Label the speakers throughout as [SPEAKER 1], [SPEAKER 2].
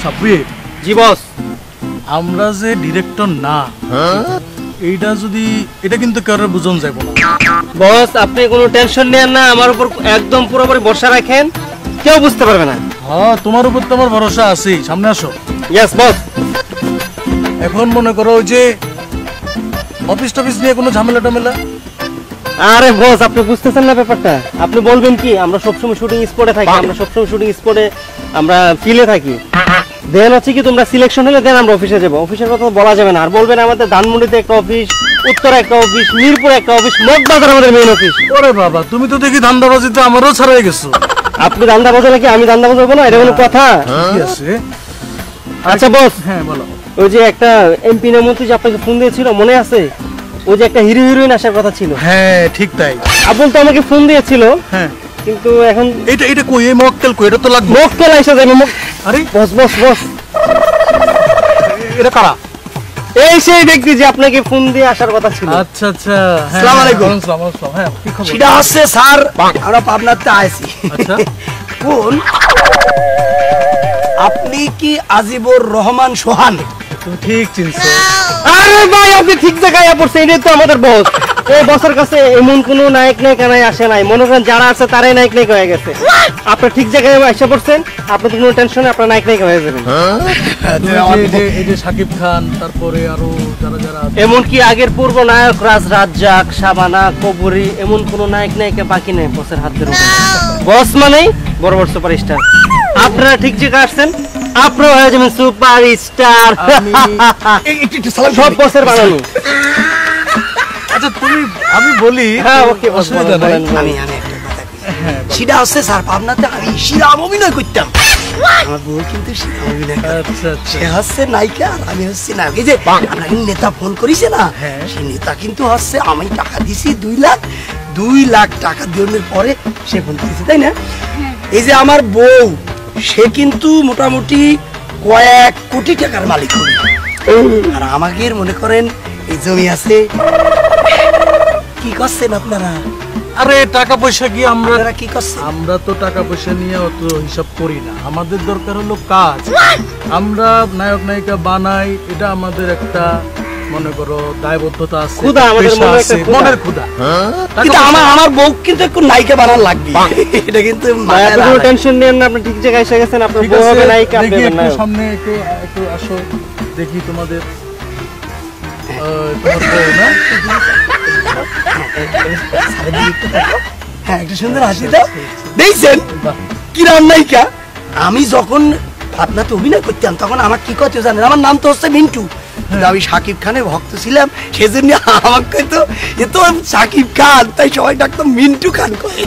[SPEAKER 1] সাব্বির।
[SPEAKER 2] জি বস।
[SPEAKER 1] আমরা যে ডিরেক্টর না, এইটা যদি এটা কিন্তু কারোর বুঝন যাইব না
[SPEAKER 2] বস। আপনি কোনো টেনশন নেন না, আমার উপর একদম পুরোপুরি ভরসা রাখেন, কেউ বুঝতে পারবে না।
[SPEAKER 1] হ্যাঁ, তোমার উপর তো আমার ভরসা আছে। সামনে আসো।
[SPEAKER 2] Yes boss.
[SPEAKER 1] এখন মনে করো ওই যে অফিস টফিস নিয়ে কোনো ঝামেলা টামেলা।
[SPEAKER 2] আরে বস, আপনি বুঝতেছেন না ব্যাপারটা। আপনি বলবেন কি, আমরা সবসময় শুটিং স্পটে থাকি, আমরা সবসময় শুটিং স্পটে আমরা ফিলে থাকি। দেন হচ্ছে কি, তোমরা সিলেকশন হলে দেন আমরা অফিসে যাবো। অফিসের কথা বলা যাবে না। আর বলবেন আমাদের ধানমন্ডিতে একটা অফিস, উত্তরে একটা অফিস, মিরপুরে একটা অফিস, মগবাজার আমাদের মেইন অফিস।
[SPEAKER 1] ওরে বাবা, তুমি তো দেখি ধান্দাবাজিতে আমারও ছাড়াই গেছো।
[SPEAKER 2] আপনি ধান্দা বাজালে কি আমি ধান্দা বাজাবো না? এটা কোনো কথা?
[SPEAKER 1] ঠিক আছে।
[SPEAKER 2] আচ্ছা বস।
[SPEAKER 1] হ্যাঁ বলো।
[SPEAKER 2] ওই যে একটা এমপি মন্ত্রী যে আপনাকে ফোন দিয়েছিল মনে আছে? ওই যে একটা হিরো হিরোইন আসার কথা ছিল।
[SPEAKER 1] হ্যাঁ ঠিক তাই।
[SPEAKER 2] আবুল তো আমাকে ফোন দিয়েছিল।
[SPEAKER 1] হ্যাঁ,
[SPEAKER 2] কিন্তু এখন
[SPEAKER 1] এটা কই? এই মকটেল কই? এটা তো লাগবে।
[SPEAKER 2] মকটেল আইসা যাবে।
[SPEAKER 1] আরে
[SPEAKER 2] বস বস বস,
[SPEAKER 1] এটা কারা?
[SPEAKER 2] এই সেই ব্যক্তি যে আপনাকে ফোন দিয়ে আসার কথা ছিল।
[SPEAKER 1] আচ্ছা আচ্ছা।
[SPEAKER 3] আসসালামু আলাইকুম।
[SPEAKER 1] হ্যাঁ, কি খবর?
[SPEAKER 3] সেটা আছে স্যার, আমরা পাবনাতে আইছি।
[SPEAKER 1] আচ্ছা।
[SPEAKER 3] কোন আপনি কি আজিবুর রহমান সোহান?
[SPEAKER 1] তুমি ঠিক চিনছো।
[SPEAKER 2] আরে ভাই, আপনি ঠিক জায়গায় পড়ছেন। এটাই তো আমাদের বস। এই বসের কাছে এমন কোন নায়ক নায়িকা নাই আসে নাই, মনে করেন যারা আছে তারাই নায়ক নায়িকা হয়ে গেছে। আপনি ঠিক জায়গায় এসে পড়ছেন। আপনি কোনো টেনশন নেই, আপনার নায়ক নায়িকা হয়ে যাবেন।
[SPEAKER 1] এই যে শাকিব খান, তারপরে আরো যারা যারা আছে।
[SPEAKER 2] এমনকি আগের পূর্ব নায়ক রাজ্জাক, শাবানা, কবরী, এমন কোন নায়ক নায়িকা বাকি নেই বসের হাত ধরে। বস মানেই বড় বড় সুপারস্টার। আপনারা ঠিক জায়গায় আসছেন, আপনারা হয়ে যাবেন সুপারস্টার। সব বসের বানানো।
[SPEAKER 1] আচ্ছা তুমি, আমি বলি।
[SPEAKER 2] হ্যাঁ ওকে,
[SPEAKER 1] অসুবিধা নাই।
[SPEAKER 3] আমি একটা কথা কই। সেটা আছে স্যার, পাবনাতে আমি শিরাম অভিনয় করতাম। আমার বউ কিন্তু শিরাম অভিনয় করে।
[SPEAKER 1] আচ্ছা আচ্ছা।
[SPEAKER 3] সে হচ্ছে নায়িকা আর আমি হচ্ছি নায়ক। এই যে আপনাকে নেতা ফোন করিছে না, সেই নেতা কিন্তু হচ্ছে আমি টাকা দিছি 2 লাখ টাকা দেওয়ার পরে সে ফোন করেছে, তাই না? এই যে আমার বউ, সে কিন্তু মোটামুটি কয়েক কোটি টাকার মালিক হবে। আর আমাকে মনে করেন এই জমি আছে। কি করছেন আপনারা?
[SPEAKER 1] আরে টাকা পয়সা কি
[SPEAKER 3] আপনারা কি করছেন?
[SPEAKER 1] আমরা তো টাকা পয়সা নিয়ে অত হিসাব করি না। আমাদের দরকার হলো কাজ। আমরা নায়ক নায়িকা বানাই, এটা আমাদের একটা মনে করো দায়বদ্ধতা আছে,
[SPEAKER 2] ক্ষুধা, আমাদের মনে একটা
[SPEAKER 1] মনের ক্ষুধা।
[SPEAKER 3] কিন্তু আমার বউ কিন্তু একটু নায়িকা বানান লাগবে। এটা কিন্তু
[SPEAKER 2] কোনো টেনশন নেন না, আপনি ঠিক জায়গায় এসে গেছেন। আপনার বউ হবে নায়িকা, আপনি হবেন নায়ক।
[SPEAKER 1] সামনে একটু আসো, দেখি তোমাদের তোমার বউ না?
[SPEAKER 3] হ্যাঁ, একটা সুন্দর হাসি দাও। দেখছেন কিরাম নায়িকা? আমি যখন আপনাতে অভিনয় করতাম তখন আমার কি কথা জানেন? আমার নাম তো হচ্ছে মিন্টু। আমি শাকিব খানের ভক্ত ছিলাম, সেজন্য আমাকে তো এ তো শাকিব খান, তাই সবাই ডাকতাম মিন্টু খান করে।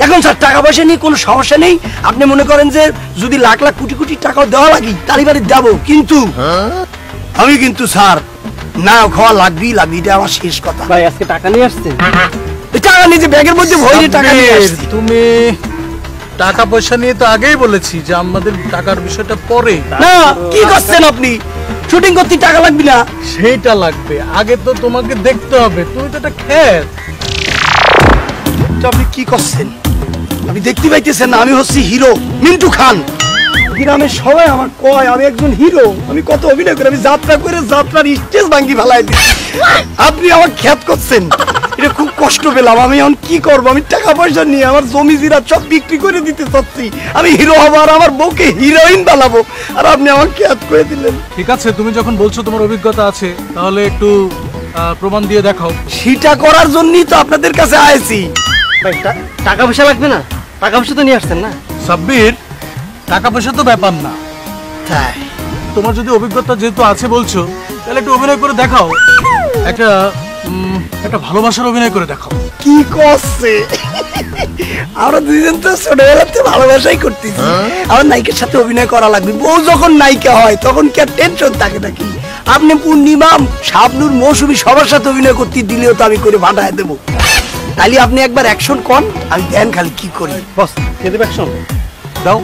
[SPEAKER 3] এখন স্যার টাকা পয়সা নিয়ে কোনো সমস্যা নেই। আপনি মনে করেন যে যদি লাখ লাখ কোটি কোটি টাকাও দেওয়া লাগে তালিবারে দেবো, কিন্তু আমি কিন্তু স্যার নায়ক হওয়া লাগবেই লাগবে। এটা আমার শেষ কথা।
[SPEAKER 2] ভাই আজকে টাকা নিয়ে আসছেন?
[SPEAKER 3] টাকা নিজে ব্যাগের মধ্যে ভরে টাকা নিয়ে আসছি।
[SPEAKER 1] তুমি টাকা পয়সা নিয়ে তো আগেই বলেছি যে আমাদের টাকার বিষয়টা পরে।
[SPEAKER 3] না, কি করছেন আপনি? শুটিং করতে টাকা লাগবে না?
[SPEAKER 1] সেইটা লাগবে। আগে তো তোমাকে দেখতে হবে, তুমি তো এটা খেত।
[SPEAKER 3] আপনি কি করছেন? আপনি দেখতে পাইতেছেন না আমি হচ্ছি হিরো মিন্টু খান। গ্রামের সবাই আমার কয় আমি একজন হিরো। আমি কত অভিনয় করে, আমি যাত্রা করে যাত্রার স্টেজ ভাঙ্গি ফেলাই দিই। আপনি আমার খ্যাত করছেন, এটা খুব কষ্ট পেলাম। আমি এখন কি করবো? আমি টাকা পয়সা নিয়ে আমার জমি জিরা সব বিক্রি করে দিতে চাচ্ছি। আমি হিরো হবো আর আমার বউকে হিরোইন বানাবো, আর আপনি আমার খ্যাত করে দিলেন।
[SPEAKER 1] ঠিক আছে, তুমি যখন বলছো তোমার অভিজ্ঞতা আছে, তাহলে একটু প্রমাণ দিয়ে দেখাও।
[SPEAKER 3] সেটা করার জন্যই তো আপনাদের কাছে আইছি।
[SPEAKER 2] ভাই টাকা পয়সা লাগবে না? টাকা পয়সা তো নিয়ে আসছেন না?
[SPEAKER 1] সাব্বির, টাকা পয়সা তো ব্যাপার না।
[SPEAKER 3] তাই
[SPEAKER 1] তোমার যদি অভিজ্ঞতা যেহেতু আছে বলছো, তাহলে একটু অভিনয় করে দেখাও। একটা ভালোবাসার অভিনয় করে দেখাও।
[SPEAKER 3] কি করছে? আমরা দুইজন তো ছোটবেলাতে ভালোবাসাই করতেছি। আমার নায়িকার সাথে অভিনয় করা লাগবে। বউ যখন নায়িকা হয় তখন কি আর টেনশন থাকে নাকি? আপনি পূর্ণিমা, শাবনূর, মৌসুমী সবার সাথে অভিনয় করতে দিলেও তো আমি করে ভাটায় দেবো। তাহলে আপনি একবার অ্যাকশন কর, আমি দেন খালি কি করি।
[SPEAKER 2] বস খেতে অ্যাকশন
[SPEAKER 1] দাও।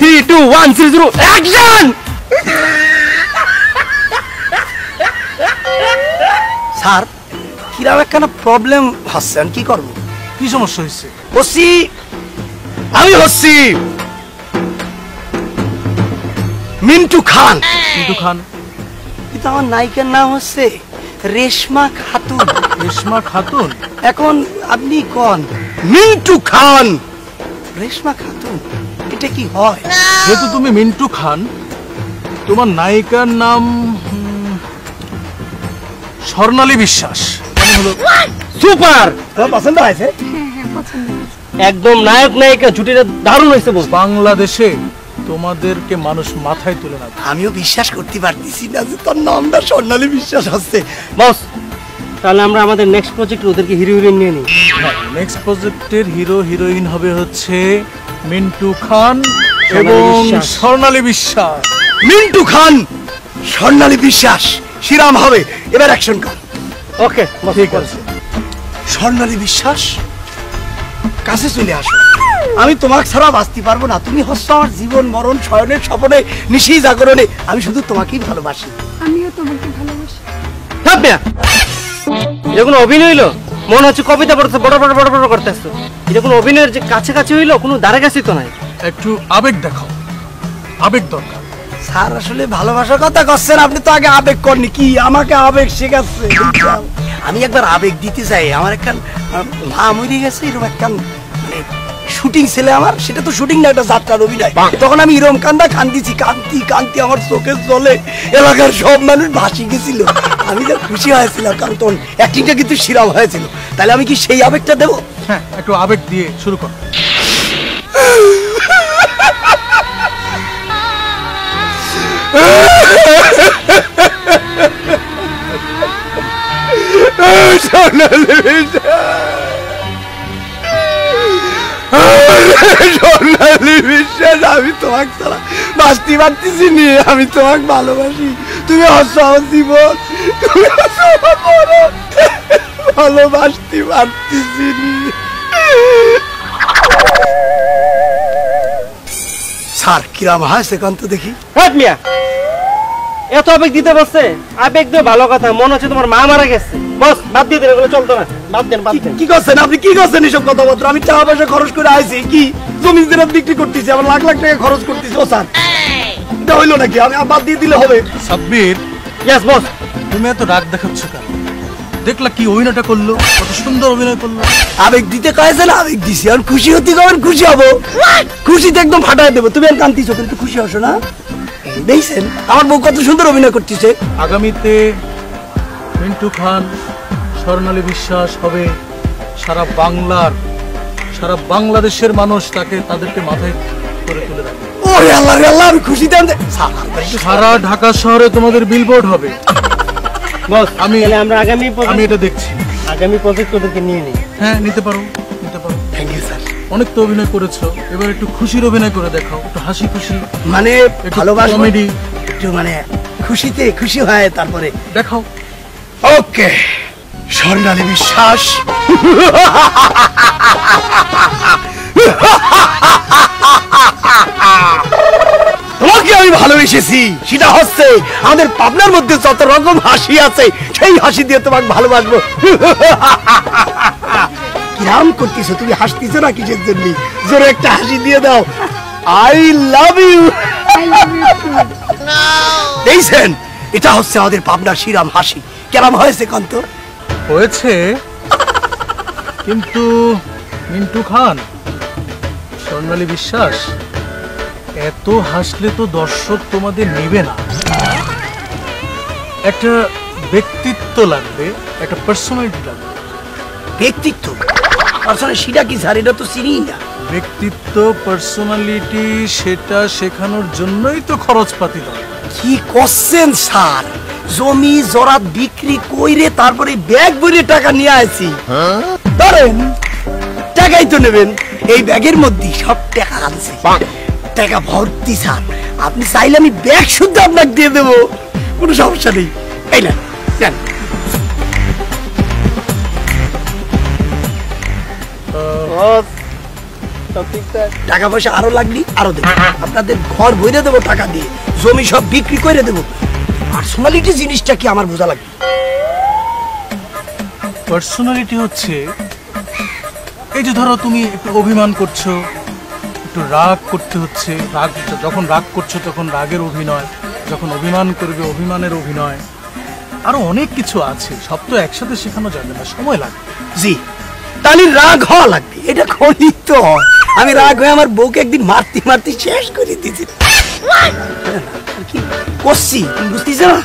[SPEAKER 2] 3 2 1 0 অ্যাকশন।
[SPEAKER 3] স্যার কিরকম একটা প্রবলেম হচ্ছে, আমি কি করবো?
[SPEAKER 1] কি সমস্যা হয়েছে?
[SPEAKER 3] আমি হচ্ছি মিন্টু খান।
[SPEAKER 1] মিন্টু খান?
[SPEAKER 3] কিন্তু আমার নায়িকার নাম হচ্ছে রেশমা খাতুন।
[SPEAKER 1] রেশমা খাতুন?
[SPEAKER 3] এখন আপনি কোন মিন্টু খান রেশমা খাতুন, এটা কি হয়?
[SPEAKER 1] যেহেতু তুমি মিন্টু খান, তোমার নায়িকার নাম স্বর্ণালী বিশ্বাস। মনে হলো
[SPEAKER 2] সুপার,
[SPEAKER 3] তোমার পছন্দ হয়েছে?
[SPEAKER 2] একদম নায়ক নায়িকা জুটিটা দারুণ হয়েছে বস।
[SPEAKER 1] বাংলাদেশে তোমাদেরকে মানুষ মাথায় তুলে না।
[SPEAKER 3] আমিও বিশ্বাস করতে পারতেছি না যে তোর নামটা স্বর্ণালী বিশ্বাস হচ্ছে।
[SPEAKER 2] বস তাহলে আমরা আমাদের নেক্সট প্রজেক্ট ওদেরকে হিরো হিরোইন নিয়ে নিই।
[SPEAKER 1] নেক্সট প্রজেক্টের হিরো হিরোইন হবে হচ্ছে মিন্টু খান
[SPEAKER 2] স্বর্ণালী
[SPEAKER 1] এবং
[SPEAKER 2] বিশ্বাস।
[SPEAKER 1] স্বর্ণালী বিশ্বাস।
[SPEAKER 3] মিন্টু খান, স্বর্ণালী বিশ্বাস, শিরাম হবে। এবার অ্যাকশন কর।
[SPEAKER 2] ওকে বস,
[SPEAKER 1] ঠিক আছে।
[SPEAKER 3] স্বর্ণালী বিশ্বাস, কাছে চলে আসো। আমি তোমাকে ছাড়া বাঁচতে পারবো না। তুমি হচ্ছ আমার জীবন মরণ, শয়নের স্বপনে, নিশি জাগরণে। আমি শুধু তোমাকেই ভালোবাসি।
[SPEAKER 4] আমিও তোমাকে ভালোবাসি।
[SPEAKER 2] থাক মিয়া, এটা কোনো অভিনয় হইলো? মনে হচ্ছে কবিতা পড়তে বড় বড় বড় বড় করতে আসতো। এটা কোনো অভিনয়ের যে কাছে কাছে হইলো, কোনো ধারে কাছে তো নাই।
[SPEAKER 1] একটু আবেগ দেখাও, আবেগ দরকার।
[SPEAKER 3] স্যার আসলে ভালোবাসার কথা করছেন, আপনি তো আগে আবেগ করনি। কি আমাকে আবেগ শেখাচ্ছে? আমি একবার আবেগ দিতে চাই। আমার একটা মা মরে গেছে, এরকম একটা শুটিং ছেলে আমার, সেটা তো শুটিং না, একটা যাত্রার অভিনয়। তখন আমি এরকম কান্দিছি, কান্তি কান্তি আমার চোখের জলে এলাকার সব মানুষ ভাসি গেছিল। আমি তো খুশি হয়েছিলাম, কারণ তখন অ্যাক্টিংটা কিন্তু শিরাম হয়েছিল। তাহলে আমি কি সেই আবেগটা দেবো?
[SPEAKER 1] হ্যাঁ, একটু আবেগ দিয়ে শুরু করো।
[SPEAKER 3] স্বর্ণালী বিশ্বাস, আমি তোমাকে ছাড়া বাঁচতে পারতেছি নি। আমি তোমাকে ভালোবাসি। তুমি হচ্ছ আমার জীবন, তুমি হচ্ছ আমার মরণ। ভালোবাসতে পারতেছি নি। স্যার কিরাম হয় সেখান তো দেখি।
[SPEAKER 2] থাক মিয়া, এত আবেগ দিতে বসছে? আবেগ দিয়ে ভালো কথা, মনে হচ্ছে তোমার মা মারা গেছে। বস বাদ দিয়ে দেন, এগুলো চলতো না। বাদ দেন, বাদ দেন।
[SPEAKER 3] কি করছেন আপনি? কি করছেন এসব কথাবার্তা? আমি টাকা পয়সা খরচ করে আইছি, কি জমি জেরা বিক্রি করতেছি, আবার লাখ লাখ টাকা খরচ করতেছি। ও স্যার, এটা হইলো নাকি? আমি বাদ দিয়ে দিলে হবে?
[SPEAKER 1] Sabbir,
[SPEAKER 2] yes boss.
[SPEAKER 1] তুমি এত রাগ দেখাচ্ছ কেন? দেখলা কি অভিনয়টা করলো, কত সুন্দর অভিনয় করলো।
[SPEAKER 3] আবেগ দিতে কয়েছে না, আবেগ দিছি। আর খুশি হতে কবেন? খুশি হবো, খুশিতে একদম ফাটায় দেবো। তুমি আর কান্তিছো, কিন্তু খুশি হসো না? দেখছেন আমার বউ কত সুন্দর অভিনয় করতেছে।
[SPEAKER 1] আগামীতে মিন্টু খান, স্বর্ণালী বিশ্বাস হবে সারা বাংলার, সারা বাংলাদেশের মানুষ তাদেরকে মাথায় করে তুলে রাখবে।
[SPEAKER 3] ওরে আল্লাহ রে আল্লাহ, আমি খুশিতে
[SPEAKER 1] সারা ঢাকা শহরে তোমাদের বিলবোর্ড হবে।
[SPEAKER 2] বস
[SPEAKER 1] আমি-
[SPEAKER 2] তাহলে আমরা আগামী
[SPEAKER 1] আমি এটা দেখছি।
[SPEAKER 2] আগামী প্রজেক্ট ওদেরকে নিয়ে নিই।
[SPEAKER 1] হ্যাঁ, নিতে পারো, নিতে পারো।
[SPEAKER 3] Thank you sir.
[SPEAKER 1] অনেক তো অভিনয় করেছো, এবার একটু খুশির অভিনয় করে দেখাও, একটু হাসি খুশি,
[SPEAKER 3] মানে
[SPEAKER 1] একটু
[SPEAKER 3] ভালোবাসা,
[SPEAKER 1] কমেডি
[SPEAKER 3] একটু মানে খুশিতে খুশি হয় তারপরে।
[SPEAKER 1] দেখাও।
[SPEAKER 3] ওকে, স্বর্ণালী বিশ্বাস। তোমাকে আমি ভালোবেসেছি, সেটা হচ্ছে আমাদের পাবনার মধ্যে যত রকম হাসি আছে, সেই হাসি দিয়ে তোমাকে ভালোবাসবো। কিরাম করতেছো তুমি? হাসতেছো না কিসের জন্য? জোরে একটা হাসি দিয়ে দাও। I love you.
[SPEAKER 4] I love you too.
[SPEAKER 3] দেখছেন, এটা হচ্ছে আমাদের পাবনার শিরাম হাসি। কেরাম হয়েছে কান্ত?
[SPEAKER 1] হয়েছে, কিন্তু মিন্টু খান, স্বর্ণালী বিশ্বাস, এত হাসলে তো দর্শক তোমাদের নেবে না। একটা ব্যক্তিত্ব লাগবে, একটা পার্সোনালিটি লাগবে।
[SPEAKER 3] ব্যক্তিত্ব আসলে সেটা কি স্যার? এটা তো চিনি না।
[SPEAKER 1] ব্যক্তিত্ব, পার্সোনালিটি, সেটা শেখানোর জন্যই তো খরচপাতি দরকার।
[SPEAKER 3] কি করছেন স্যার? জমি জরাত বিক্রি কইরে তারপরে ব্যাগ ভরে টাকা নিয়ে আসি। ধরেন, টাকাই তো নেবেন। এই ব্যাগের মধ্যে সব টাকা আছে, টাকা ভর্তি স্যার। আপনি চাইলে আমি ব্যাগ শুদ্ধ আপনাকে দিয়ে দেবো, কোনো সমস্যা নেই। এই না নেন।
[SPEAKER 2] বস সব ঠিকঠাক।
[SPEAKER 3] টাকা পয়সা আরো লাগলি আরো দেবো। আপনাদের ঘর ভরে দেবো টাকা দিয়ে, জমি সব বিক্রি করে দেবো। পার্সোনালিটি জিনিসটা কি আমার বোঝা লাগবে।
[SPEAKER 1] পার্সোনালিটি হচ্ছে, এই যে ধরো তুমি একটু অভিমান করছো, একটু রাগ করতে হচ্ছে, যখন রাগ করছো তখন রাগের অভিনয়, যখন অভিমান করবে অভিমানের অভিনয়, আরো অনেক কিছু আছে, সব তো একসাথে শেখানো যাবে না, সময় লাগবে।
[SPEAKER 3] জি, তাহলে রাগ হওয়া লাগবে, এটা করলেই তো হয়। আমি রাগ হয়ে আমার বউকে একদিন মারতে মারতে শেষ করে দিয়েছি, কি করছি তুমি বুঝতেছো না?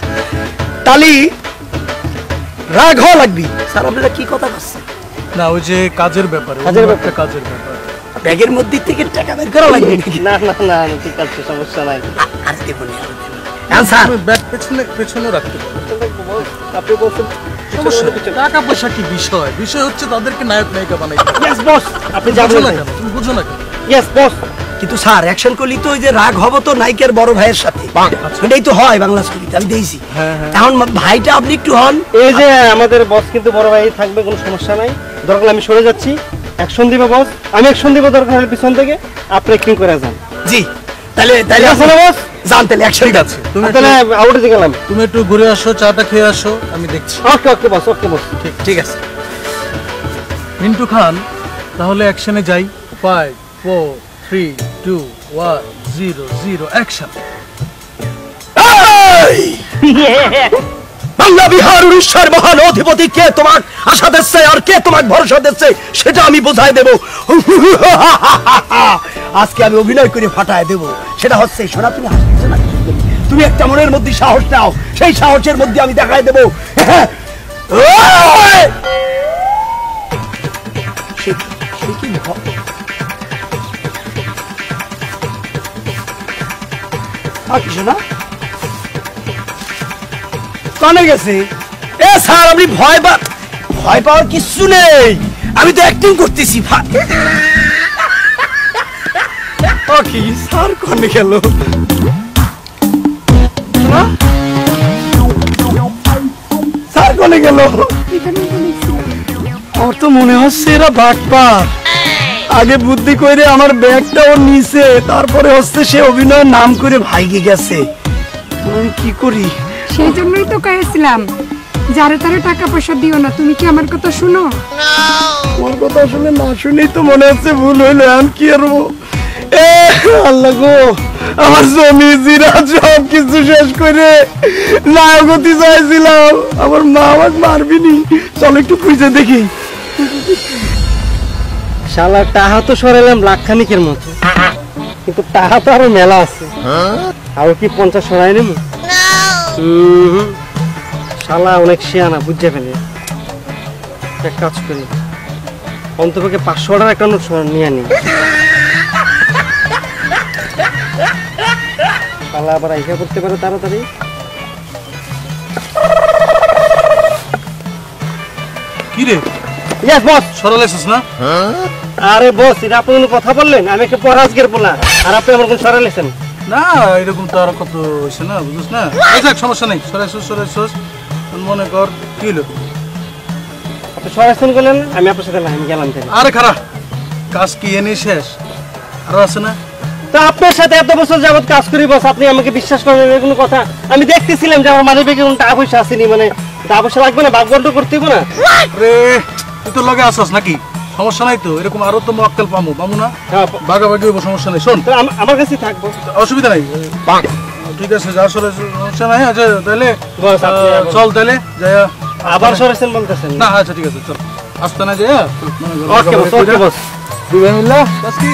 [SPEAKER 3] তাহলে রাগ হওয়া লাগবে। স্যার আপনারা কি কথা বলছেন?
[SPEAKER 1] না ওই যে কাজের ব্যাপারে,
[SPEAKER 2] কাজের
[SPEAKER 1] অন্য
[SPEAKER 2] ব্যাপারে।
[SPEAKER 1] একটা কাজের ব্যাপার।
[SPEAKER 3] ব্যাগের মধ্যে থেকে টাকা বের করা লাগবে নাকি?
[SPEAKER 2] না না না ঠিক আছে, সমস্যা নাই।
[SPEAKER 3] আর দেবো না, আর দেবো না। হ্যাঁ, স্যার
[SPEAKER 1] তুমি ব্যাগ পেছনে রাখতে পারো,
[SPEAKER 2] আপনি বলছেন
[SPEAKER 1] সমস্যা নেই। টাকা পয়সা কি বিষয়? বিষয় হচ্ছে তাদেরকে নায়ক নায়িকা বানাইতে হবে।
[SPEAKER 2] ইয়েস বস, আপনি
[SPEAKER 1] বুঝো
[SPEAKER 2] যাবেন
[SPEAKER 1] না
[SPEAKER 2] না
[SPEAKER 1] কেন? তুমি বুঝো না কেন?
[SPEAKER 2] Yes boss.
[SPEAKER 3] কিন্তু স্যার অ্যাকশন করলি তো ওই যে রাগ হব তো নায়িকার বড় ভাইয়ের সাথে,
[SPEAKER 1] আচ্ছা।
[SPEAKER 3] এটাই তো হয় বাংলা ছবিতে, আমি দিয়েছি।
[SPEAKER 1] হ্যাঁ, হ্যাঁ।
[SPEAKER 3] এখন ভাইটা আপনি একটু হন।
[SPEAKER 2] এই যে আমাদের বস কিন্তু বড় ভাই থাকবে, কোনো সমস্যা নাই। দরকার হলে আমি সরে যাচ্ছি, অ্যাকশন দিব বস, আমি অ্যাকশন দিব দরকার হলে পিছন থেকে, আপনি অ্যাক্টিং করে যান।
[SPEAKER 3] জি, তাহলে তাহলে
[SPEAKER 2] ঠিক আছে না বস?
[SPEAKER 3] যান তাহলে অ্যাকশন
[SPEAKER 1] ঠিক আছে, তুমি
[SPEAKER 2] তাহলে আউটে দিয়ে গেলাম।
[SPEAKER 1] তুমি একটু ঘুরে আসো, চাটা খেয়ে আসো, আমি দেখছি।
[SPEAKER 2] ওকে ওকে বস, ওকে বস।
[SPEAKER 3] ঠিক আছে।
[SPEAKER 1] মিন্টু খান, তাহলে অ্যাকশনে যাই। 5 4 3 2 1 0 0 অ্যাকশন।
[SPEAKER 3] বাংলা বিহার উড়িষ্যার মহান অধিপতি কে তোমার আশা দিচ্ছে আর কে তোমার ভরসা দিচ্ছে সেটা আমি বোঝাই দেব। আজকে আমি অভিনয় করে ফাটায় দেব, সেটা হচ্ছে শোনা। তুমি হাসতেছো না, তুমি একটা মনের মধ্যে সাহস নাও, সেই সাহসের মধ্যে আমি দেখাই দেব। সে কি শোনা কানে গেছে? এ স্যার আপনি ভয় পাওয়ার কিছু নেই, আমি তো অ্যাক্টিং করতেছি। কি স্যার কানে গেল? স্যার কানে গেল?
[SPEAKER 4] এখানে তো দেখছি।
[SPEAKER 3] আমার তো মনে হচ্ছে এরা বাটপার, আগে বুদ্ধি করে আমার ব্যাগটাও নিছে, তারপরে হচ্ছে সে অভিনয়ের নাম করে ভাইগে গেছে। আমি কি করি?
[SPEAKER 4] সেই জন্যই তো কয়েছিলাম যারে তারে টাকা পয়সা দিও না। তুমি কি আমার কথা শুনো?
[SPEAKER 3] আমার কথা আসলে না শুনেই তো মনে হচ্ছে ভুল হইলো। আমি কি করবো? এ আল্লাহ গো, আমার জমি জিরা সব কিছু শেষ করে নায়কতি চাইছিলাম। আমার মা আমাকে মারবিনি, চলো একটু খুঁজে দেখি।
[SPEAKER 2] শালা টাহা তো সরাইলাম লাখখানিকের মতো, কিন্তু টাহা তো আরো মেলা আছে। আরো কি 50 সরাই নেব? শালা অনেক শিয়ানা, বুঝতে ফেলে। এক কাজ করি, অন্তপক্ষে 500 টাকার একটা নোট নিয়ে আনি। শালা আবার আইসা করতে পারে তাড়াতাড়ি।
[SPEAKER 1] কি রে,
[SPEAKER 2] ইয়েস বস।
[SPEAKER 1] সরালেছিস না?
[SPEAKER 2] আরে বস, এটা আপনি কোনো কথা বললেন? আমি একটা পরাজগের বলা, আর আপনি আমার কোন সরাইলেছেন?
[SPEAKER 1] না এরকম তো আর কত হয়েছে না, বুঝিস না? যাক সমস্যা নেই, সরাইছস মনে কর কি হলো।
[SPEAKER 2] আপনি সরাইছেন বললেন না, আমি আপনার সাথে না, আমি গেলাম থেকে।
[SPEAKER 1] আরে খারাপ কাজ কি এনে শেষ, আরো আছে না?
[SPEAKER 2] তো আপনার সাথে এত বছর যাবত কাজ করি বস, আপনি আমাকে বিশ্বাস করেন না কোনো কথা? আমি দেখতেছিলাম যে আমার মাঝে বেগে কোনো টাকা পয়সা আসেনি, মানে টাকা পয়সা লাগবে না, ভাগ বন্টন করতে হবে না।
[SPEAKER 1] আরে তুই তো লগে আসস নাকি? সমস্যা নাই তো, এরকম আরো তো মক্কেল পামু না,
[SPEAKER 2] হ্যাঁ,
[SPEAKER 1] ভাগাভাগি হইব, সমস্যা নেই। শোন
[SPEAKER 2] তো আমার কাছেই থাকবো।
[SPEAKER 1] অসুবিধা নাই, ঠিক আছে যা সরে, সমস্যা নাই। আচ্ছা তাহলে
[SPEAKER 2] বস, আপনি
[SPEAKER 1] চল তাহলে যাই।
[SPEAKER 2] আবার সরাইছেন বলতেছেন?
[SPEAKER 1] না আচ্ছা ঠিক আছে চল, আসতে না যাই।
[SPEAKER 2] ওকে বস, ওকে বস।
[SPEAKER 1] দুই ভাই মিল্লা কাজ কি